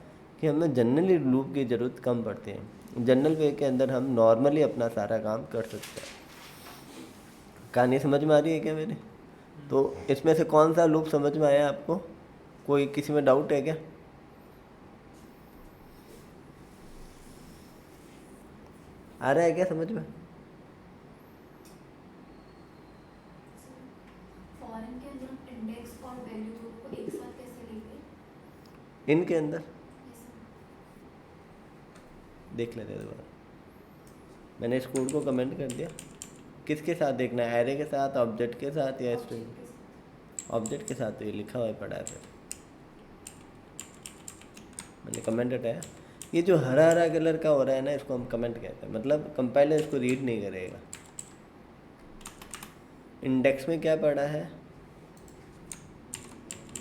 कि हमें जनरली लूप की ज़रूरत कम पड़ती है। जनरल वे के अंदर हम नॉर्मली अपना सारा काम कर सकते हैं। कहानी समझ में आ रही है क्या मेरी? तो इसमें से कौन सा लूप समझ में आया आपको? कोई किसी में डाउट है क्या? आ रहा है क्या समझ में? इनके अंदर Yes, sir. देख लेते हैं दोबारा। मैंने इस कोड को कमेंट कर दिया। किसके साथ देखना है, एरे के साथ, ऑब्जेक्ट के साथ या स्ट्रिंग? Object के साथ. ऑब्जेक्ट के साथ, तो ये लिखा हुआ है पड़ा है फिर। मैंने कमेंट हटाया। ये जो हरा हरा कलर का हो रहा है ना, इसको हम कमेंट कहते हैं, मतलब कंपाइलर इसको रीड नहीं करेगा। इंडेक्स में क्या पड़ा है?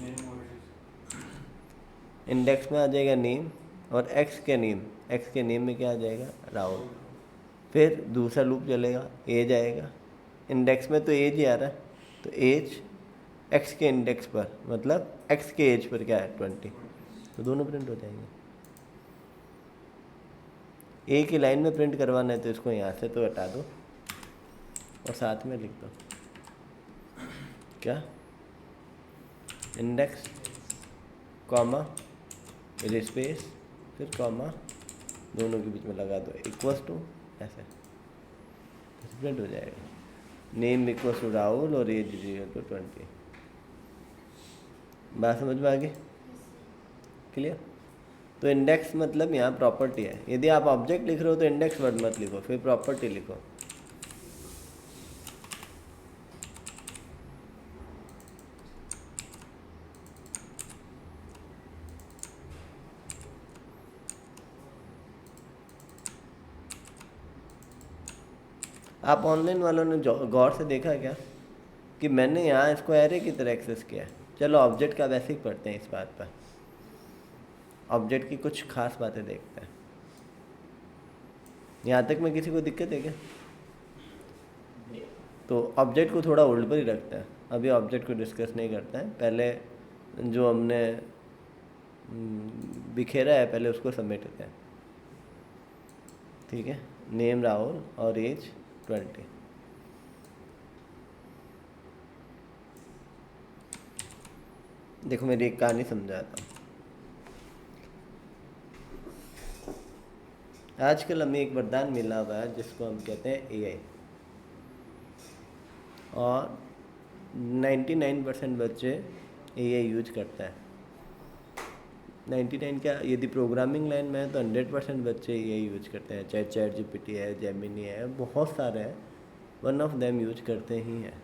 नेम और इंडेक्स में आ जाएगा नेम, और एक्स के नेम में क्या आ जाएगा? राहुल। फिर दूसरा लूप चलेगा, एज आएगा। इंडेक्स में तो एज ही आ रहा है, तो एज एक्स के इंडेक्स पर, मतलब एक्स के एज पर क्या है? 20। तो दोनों प्रिंट हो जाएंगे। एक ही लाइन में प्रिंट करवाना है तो इसको यहाँ से तो हटा दो और साथ में लिख दो क्या? इंडेक्स कॉमा फिर स्पेस फिर कॉमा, दोनों के बीच में लगा दो इक्वल्स टू, ऐसे प्रिंट हो जाएगा। नेम इक्वल्स टू राहुल और एज इज इक्वल टू 20। बात समझ में आ गई? क्लियर? तो इंडेक्स मतलब यहाँ प्रॉपर्टी है। यदि आप ऑब्जेक्ट लिख रहे हो तो इंडेक्स वर्ड मत लिखो, फिर प्रॉपर्टी लिखो। आप ऑनलाइन वालों ने गौर से देखा क्या कि मैंने यहाँ इसको एरे की तरह एक्सेस किया है? चलो ऑब्जेक्ट का वैसे ही पढ़ते हैं इस बात पर। ऑब्जेक्ट की कुछ खास बातें देखते हैं। यहाँ तक में किसी को दिक्कत है क्या? तो ऑब्जेक्ट को थोड़ा होल्ड पर ही रखते हैं, अभी ऑब्जेक्ट को डिस्कस नहीं करते हैं। पहले जो हमने बिखेरा है पहले उसको समेटते हैं, ठीक है? नेम राहुल और एज 20। देखो मेरी एक कहानी समझाता हूँ। आजकल हमें एक वरदान मिला हुआ है जिसको हम कहते हैं एआई, और 99% बच्चे एआई यूज करते हैं। 99 क्या, यदि प्रोग्रामिंग लाइन में है तो 100% बच्चे एआई यूज करते हैं, चाहे चैट जीपीटी है, जेमिनी है, बहुत सारे हैं, वन ऑफ देम यूज करते ही हैं।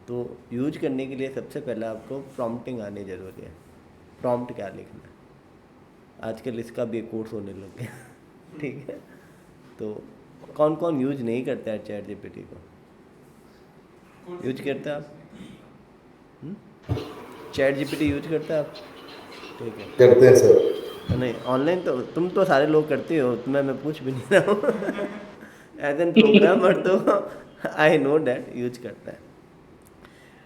तो यूज करने के लिए सबसे पहले आपको प्रॉम्प्टिंग आनी ज़रूरी है। प्रॉम्प्ट क्या लिखना है, आजकल इसका भी एक कोर्स होने लग गया ठीक है? तो कौन कौन यूज नहीं करता है चैट जीपीटी को? यूज करते हैं आप? चैट जीपीटी यूज करते हैं आप? ठीक है, करते हैं सर। नहीं ऑनलाइन तो तुम तो सारे लोग करते हो, तुम्हें मैं पूछ भी नहीं रहा हूँ एज एन प्रोग्रामर तो आई नो डैट यूज करता है।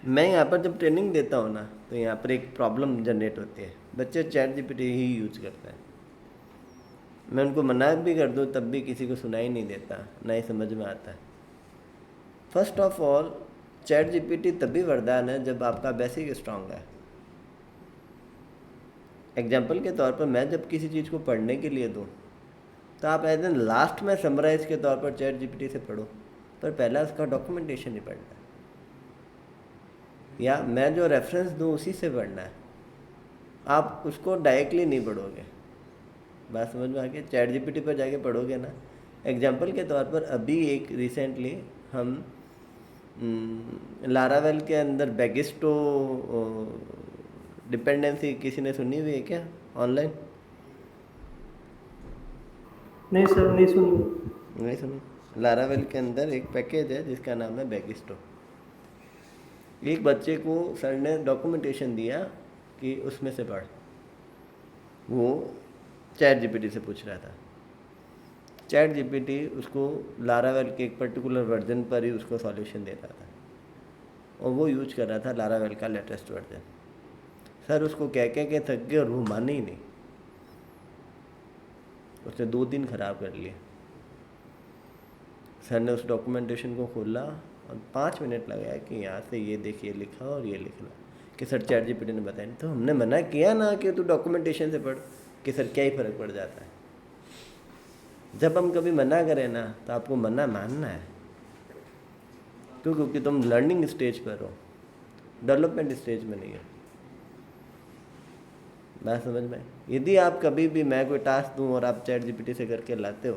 मैं यहाँ पर जब ट्रेनिंग देता हूँ ना, तो यहाँ पर एक प्रॉब्लम जनरेट होती है, बच्चे चैट जीपीटी ही यूज करते हैं। मैं उनको मना भी कर दूँ तब भी किसी को सुनाई नहीं देता, ना ही समझ में आता है। First of all chat GPT तभी वरदान है जब आपका बेसिक स्ट्रांग है। एग्जाम्पल के तौर पर मैं जब किसी चीज़ को पढ़ने के लिए दूँ तो आप एज एन लास्ट में समराइज के तौर पर चैट जीपीटी से पढ़ो, पर पहला उसका डॉक्यूमेंटेशन ही पढ़ना है, या मैं जो रेफरेंस दूँ उसी से पढ़ना है। आप उसको डायरेक्टली नहीं पढ़ोगे। बात समझ में आ गई? चैट जीपीटी पर जाके पढ़ोगे ना। एग्जाम्पल के तौर पर अभी एक रिसेंटली हम लारावेल के अंदर बेगिस्टो डिपेंडेंसी किसी ने सुनी हुई है क्या ऑनलाइन? नहीं सर, नहीं सुनी। नहीं सुनी? लारावेल के अंदर एक पैकेज है जिसका नाम है बेगिस्टो। एक बच्चे को सर ने डॉक्यूमेंटेशन दिया कि उसमें से पढ़, वो चैट जीपीटी से पूछ रहा था। चैट जीपीटी उसको लारावेल के एक पर्टिकुलर वर्जन पर ही उसको सॉल्यूशन दे रहा था, और वो यूज कर रहा था लारावेल का लेटेस्ट वर्जन। सर उसको कह के थक गए और वो माने ही नहीं, उसने 2 दिन खराब कर लिए। सर ने उस डॉक्यूमेंटेशन को खोला और 5 मिनट लगाया कि यहाँ से ये देखिए लिखा और ये लिखना, कि सर चैट जीपीटी ने बताया। तो हमने मना किया ना कि तू डॉक्यूमेंटेशन से पढ़, कि सर क्या ही फ़र्क पड़ जाता है। जब हम कभी मना करें ना तो आपको मना मानना है, क्यों? क्योंकि तुम लर्निंग स्टेज पर हो, डेवलपमेंट स्टेज में नहीं हो। बात समझ में आई? यदि आप कभी भी मैं कोई टास्क दूं और आप चैट जीपीटी से करके लाते हो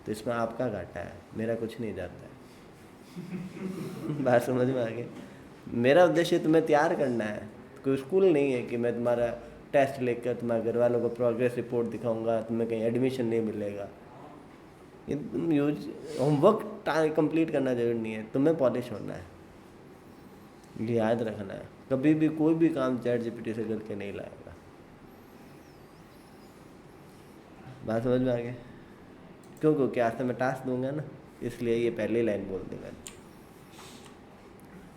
तो इसमें आपका घाटा है, मेरा कुछ नहीं जाता है। बात समझ में आ गई? मेरा उद्देश्य तुम्हें तैयार करना है, कोई स्कूल नहीं है कि मैं तुम्हारा टेस्ट लेकर तुम्हारे घर वालों को प्रोग्रेस रिपोर्ट दिखाऊंगा, तुम्हें कहीं एडमिशन नहीं मिलेगा। ये तुम यूज होमवर्क कंप्लीट करना जरूरी नहीं है, तुम्हें पॉलिश होना है, ये याद रखना है। कभी भी कोई भी काम चैट जीपीटी से करके नहीं लाएगा। बात समझ में आ गई? क्यों? क्योंकि आज से मैं टास्क दूंगा ना, इसलिए ये पहली लाइन बोल दी मैंने।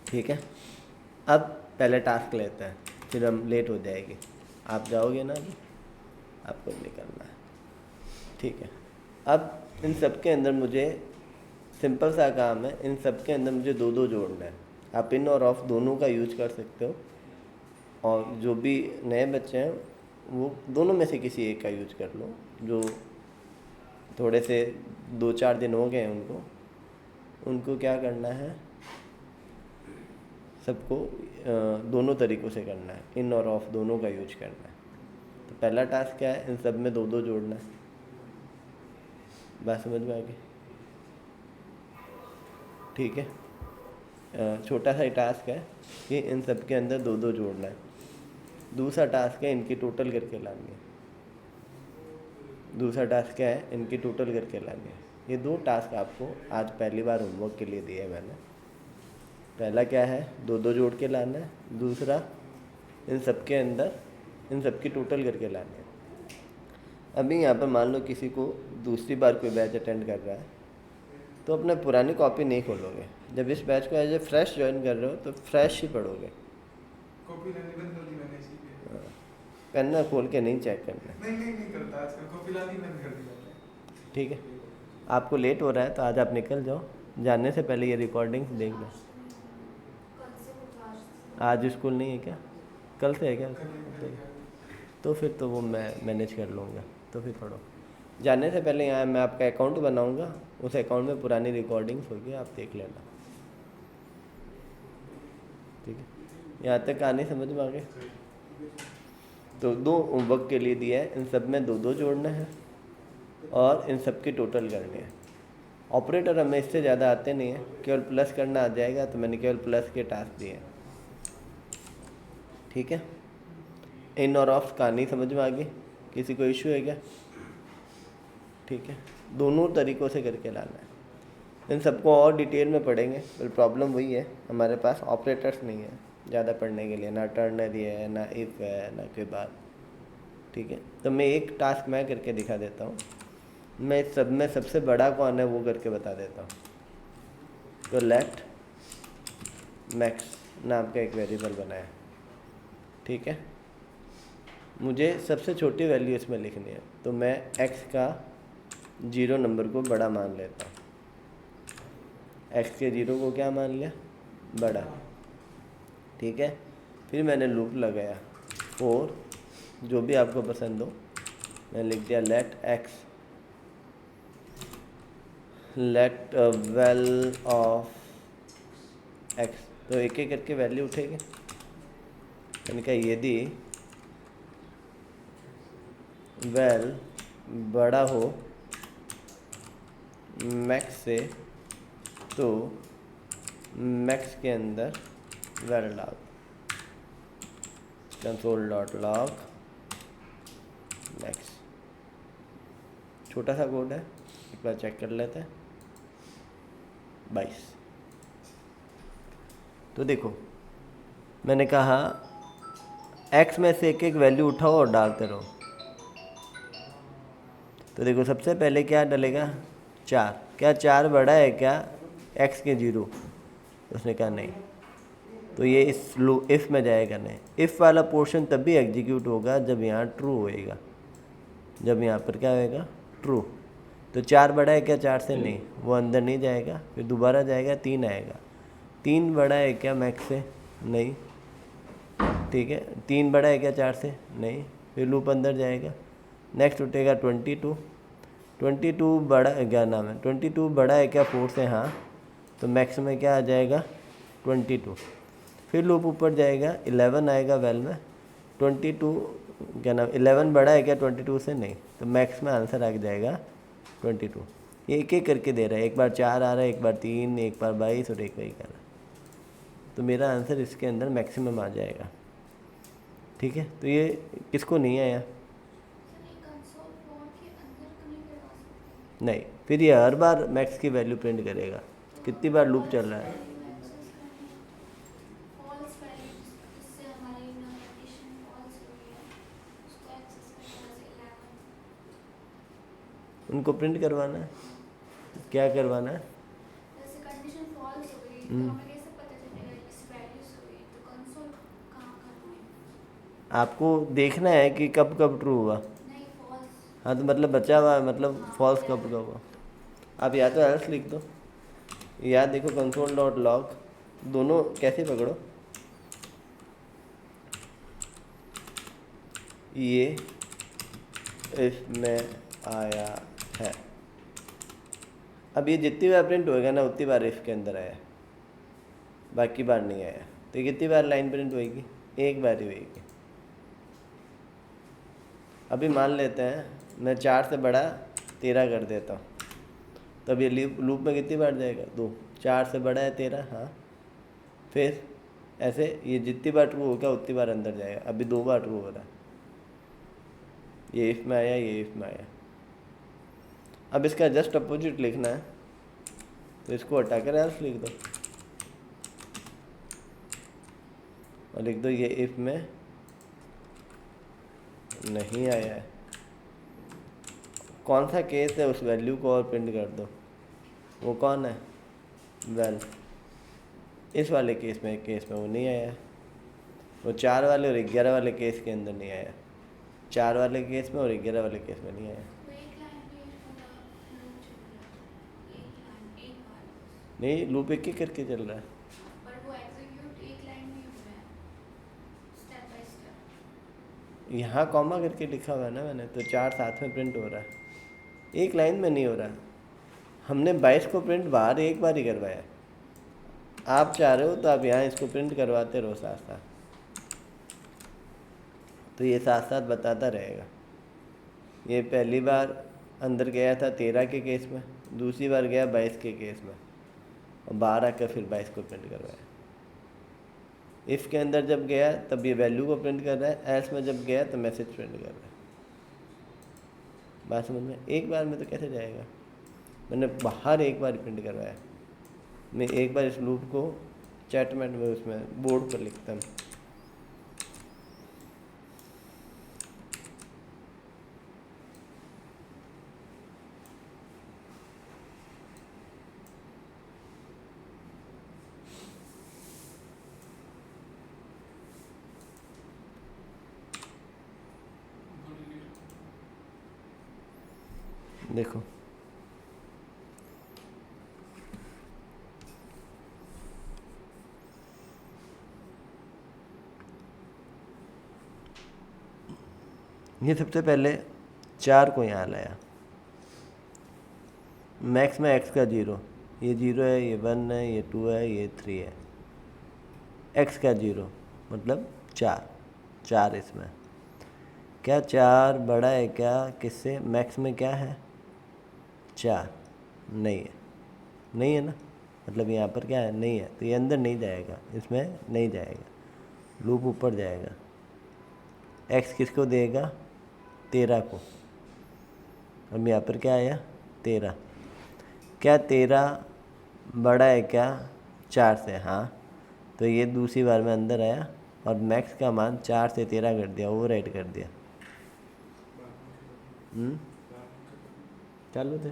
ठीक है, अब पहले टास्क लेते हैं, फिर हम लेट हो जाएगी। आप जाओगे ना अभी, आपको निकलना है। ठीक है, अब इन सब के अंदर मुझे सिंपल सा काम है, इन सब के अंदर मुझे दो दो जोड़ना है। आप इन और ऑफ दोनों का यूज कर सकते हो, और जो भी नए बच्चे हैं वो दोनों में से किसी एक का यूज कर लो। जो थोड़े से 2-4 दिन हो गए हैं उनको क्या करना है, सबको दोनों तरीक़ों से करना है, इन और ऑफ दोनों का यूज करना है। तो पहला टास्क क्या है, इन सब में दो दो जोड़ना है। बात समझ में आ गई? ठीक है, छोटा सा ही टास्क है कि इन सब के अंदर दो दो जोड़ना है। दूसरा टास्क है इनकी टोटल करके लानी है। दूसरा टास्क क्या है, इनकी टोटल करके लानी है। ये दो टास्क आपको आज पहली बार होमवर्क के लिए दिए मैंने। पहला क्या है, दो दो जोड़ के लाना है। दूसरा इन सब के अंदर इन सब की टोटल करके लानी है। अभी यहाँ पर मान लो किसी को दूसरी बार कोई बैच अटेंड कर रहा है, तो अपना पुरानी कॉपी नहीं खोलोगे। जब इस बैच को एज ए फ्रेश ज्वाइन कर रहे हो तो फ्रेश ही पढ़ोगे। कॉपी लानी बंद कर दी मैंने इसी पे। पेन ना खोल के नहीं चेक करना। नहीं करता आजकल, कॉपी लानी बंद कर दी मैंने। ठीक है, आपको लेट हो रहा है तो आज आप निकल जाओ, जाने से पहले ये रिकॉर्डिंग्स देख लो। आज स्कूल नहीं है क्या? कल से है क्या? तो फिर तो वो मैं मैनेज कर लूँगा, तो फिर पढ़ो। जाने से पहले यहाँ मैं आपका अकाउंट बनाऊँगा, उस अकाउंट में पुरानी रिकॉर्डिंग्स होगी, आप देख लेना। ठीक है, यहाँ तक आने समझ में आ गए? तो दो होमवर्क के लिए दिया है, इन सब में दो दो जोड़ना है और इन सब की टोटल करनी है। ऑपरेटर हमें इससे ज़्यादा आते नहीं है, केवल प्लस करना आ जाएगा, तो मैंने केवल प्लस के टास्क दिए हैं। ठीक है, इन और ऑफ कहानी समझ में आ गई? किसी को इशू है क्या? ठीक है, दोनों तरीक़ों से करके लाना है। इन सबको और डिटेल में पढ़ेंगे, पर प्रॉब्लम वही है, हमारे पास ऑपरेटर्स नहीं है ज़्यादा पढ़ने के लिए, ना टर्नरी है, ना इफ़ है, ना कोई बात। ठीक है, तो मैं एक टास्क मैं करके दिखा देता हूँ। मैं इस सब में सबसे बड़ा कौन है वो करके बता देता हूँ। तो लेट मैक्स नाम का एक वेरिएबल बनाया। ठीक है, मुझे सबसे छोटी वैल्यू इसमें लिखनी है, तो मैं x का 0 नंबर को बड़ा मान लेता हूँ। x के 0 को क्या मान लिया? बड़ा। ठीक है, फिर मैंने लूप लगाया और जो भी आपको पसंद हो, मैंने लिख दिया let x let val of x। तो एक एक करके वैल्यू उठेगी। मैंने कहा यदि वेल बड़ा हो मैक्स से तो मैक्स के अंदर well log console dot log max. छोटा सा कोड है, एक बार चेक कर लेते हैं। 22। तो देखो मैंने कहा x में से एक एक वैल्यू उठाओ और डालते रहो। तो देखो सबसे पहले क्या डलेगा? 4। क्या 4 बड़ा है क्या x के 0? उसने कहा नहीं, तो ये इस इफ़ में जाएगा नहीं। इफ़ वाला पोर्शन तब भी एग्जीक्यूट होगा जब यहाँ ट्रू होएगा, जब यहाँ पर क्या होएगा? ट्रू। तो 4 बड़ा है क्या 4 से? नहीं, वो अंदर नहीं जाएगा। फिर दोबारा जाएगा, 3 आएगा। 3 बड़ा है क्या मैक्स से? नहीं। ठीक है, 3 बड़ा है क्या 4 से? नहीं। फिर लूप अंदर जाएगा। नेक्स्ट उठेगा 22। 22 बड़ा क्या नाम है? 22 बड़ा है क्या 4 से? हाँ, तो मैक्स में क्या आ जाएगा? 22। फिर लूप ऊपर जाएगा, 11 आएगा वेल में। 22 क्या नाम 11 बड़ा है क्या 22 से? नहीं, तो मैक्स में आंसर आ जाएगा 22। ये एक एक करके दे रहा है, एक बार 4 आ रहा है, एक बार 3, एक बार 22 और एक बार 11। तो मेरा आंसर इसके अंदर मैक्सिमम आ जाएगा। ठीक है, तो ये किसको नहीं आया? सर ये कंसोल फ्लोर के अंदर तो नहीं करवा सकते? नहीं, फिर ये हर बार मैक्स की वैल्यू प्रिंट करेगा। कितनी बार लूप चल रहा है? फॉल्स वैल्यू जिससे हमारी कंडीशन फॉल्स हो रही है उसको एक्सेस करना है 11। उनको प्रिंट करवाना है। क्या करवाना है? जैसे कंडीशन फॉल्स हो गई तो हम्म। हमें कैसे पता चलेगा इस वैल्यू से हुई तो कंसोल कहाँ करना है? आपको देखना है कि कब कब ट्रू हुआ। नहीं फॉल्स। हाँ, तो मतलब बचा हुआ है, मतलब फॉल्स कब का हुआ। आप या तो एल्स लिख दो, या देखो कंसोल डॉट लॉग, दोनों कैसे पकड़ो, ये इसमें आया है। अब ये जितनी बार प्रिंट होएगा ना उतनी बार इसके अंदर आया है, बाकी बार नहीं आया। तो कितनी बार लाइन प्रिंट होएगी? एक बार ही होएगी। अभी मान लेते हैं मैं 4 से बड़ा 13 कर देता हूँ, तब ये लूप में कितनी बार जाएगा? 2। 4 से बड़ा है 13, हाँ। फिर ऐसे ये जितनी बार ट्रू होगा उतनी बार अंदर जाएगा। अभी 2 बार ट्रू हो रहा है, ये इफ में आया, ये इफ में आया। अब इसका जस्ट अपोजिट लिखना है, तो इसको हटाकर एल्स लिख दो और लिख दो ये इफ में नहीं आया है। कौन सा केस है उस वैल्यू को और प्रिंट कर दो। वो कौन है? वेल, इस वाले केस में वो नहीं आया है। वो 4 वाले और 11 वाले केस के अंदर नहीं आया। 4 वाले केस में और 11 वाले केस में नहीं आया। तो एक लाइन में लूप चल रहा है, एक लाइन एक बार नहीं, लूप एक ही करके चल रहा है। पर वो एग्जीक्यूट एक लाइन में हो रहा है स्टेप बाय स्टेप। यहाँ कॉमा करके लिखा हुआ है ना मैंने, तो 4 साथ में प्रिंट हो रहा है, एक लाइन में नहीं हो रहा है। हमने 22 को प्रिंट बाहर एक बार ही करवाया। आप चाह रहे हो तो आप यहाँ इसको प्रिंट करवाते रहो साथ साथ, तो ये साथ साथ बताता रहेगा। ये पहली बार अंदर गया था 13 के केस में, दूसरी बार गया 22 के केस में, और बाहर आकर फिर 22 को प्रिंट करवाया। इफ़ के अंदर जब गया तब ये वैल्यू को प्रिंट कर रहा है, एल्स में जब गया तो मैसेज प्रिंट कर रहा है। बात समझ में? एक बार में तो कैसे जाएगा? मैंने बाहर एक बार प्रिंट करवाया। मैं एक बार इस लूप को चैटमेट में उसमें बोर्ड पर लिखता हूँ। देखो ये सबसे पहले 4 को यहाँ लाया, मैक्स में x का 0, ये 0 है, ये 1 है, ये 2 है, ये 3 है। x का 0 मतलब 4 इसमें। क्या 4 बड़ा है क्या किससे? मैक्स में क्या है? 4 नहीं है, नहीं है ना, मतलब यहाँ पर क्या है? नहीं है, तो ये अंदर नहीं जाएगा, इसमें नहीं जाएगा, लूप ऊपर जाएगा। x किसको देगा? 13 को। अब यहाँ पर क्या आया? 13। क्या 13 बड़ा है क्या 4 से? हाँ, तो ये दूसरी बार में अंदर आया और मैक्स का मान 4 से 13 कर दिया, ओवरराइट कर दिया। चालू थे।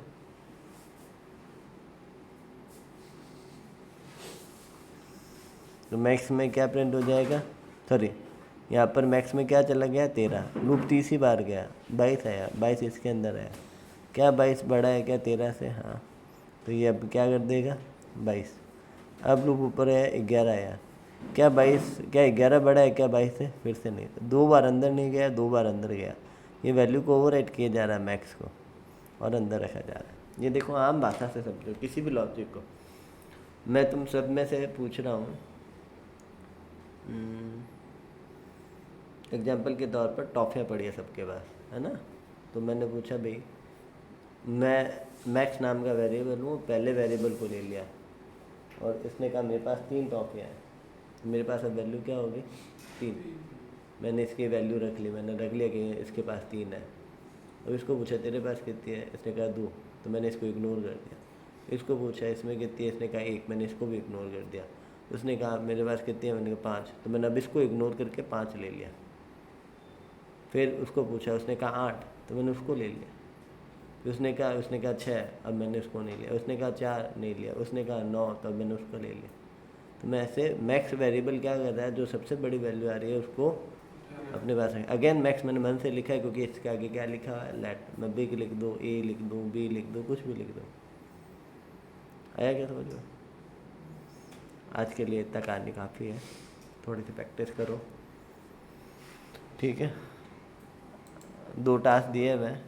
तो मैक्स में क्या प्रिंट हो जाएगा? सॉरी, यहाँ पर मैक्स में क्या चला गया? 13। लूप तीसरी बार गया, 22 आया, 22 इसके अंदर आया। क्या 22 बड़ा है क्या 13 से? हाँ, तो ये अब क्या कर देगा? 22। अब लूप ऊपर है, 11 आया। क्या 11 बड़ा है क्या 22 से? फिर से नहीं, 2 बार अंदर नहीं गया, 2 बार अंदर गया। ये वैल्यू को ओवरराइट किया जा रहा है मैक्स को, और अंदर रखा जा रहा है। ये देखो, आम भाषा से समझो किसी भी लॉजिक को। मैं तुम सब में से पूछ रहा हूँ, एग्जाम्पल के तौर पर टॉफ़ियाँ पड़ी है सबके पास, है ना। तो मैंने पूछा भाई, मैं मैक्स नाम का वेरिएबल हूँ, पहले वेरिएबल को ले लिया और इसने कहा मेरे पास 3 टॉफ़ियाँ हैं, मेरे पास अब वैल्यू क्या होगी 3। मैंने इसकी वैल्यू रख ली, मैंने रख लिया कि इसके पास 3 है। अब इसको पूछा तेरे पास कितनी है, इसने कहा 2, तो मैंने इसको इग्नोर कर दिया। इसको पूछा इसमें कितनी है, इसने कहा 1, मैंने इसको भी इग्नोर कर दिया। उसने कहा मेरे पास कितनी है, मैंने कहा 5, तो मैंने अब इसको इग्नोर करके 5 ले लिया। फिर उसको पूछा, उसने कहा 8, तो मैंने उसको ले लिया। फिर उसने कहा 6, अब मैंने उसको नहीं लिया। उसने कहा 4, नहीं लिया। उसने कहा 9, तो अब मैंने उसको ले लिया। तो मैं ऐसे मैक्स वेरिएबल क्या कर रहा है, जो सबसे बड़ी वैल्यू आ रही है उसको अपने पास रखें। अगेन मैक्स मैंने मन से लिखा है क्योंकि इसके आगे क्या लिखा हुआ है, लेट। मैं बिग लिख दूँ, ए लिख दूँ, बी लिख दूँ, कुछ भी लिख दूँ। आया क्या समझ में? आज के लिए इतना कहानी काफ़ी है, थोड़ी सी प्रैक्टिस करो, ठीक है। 2 टास्क दिए मैं,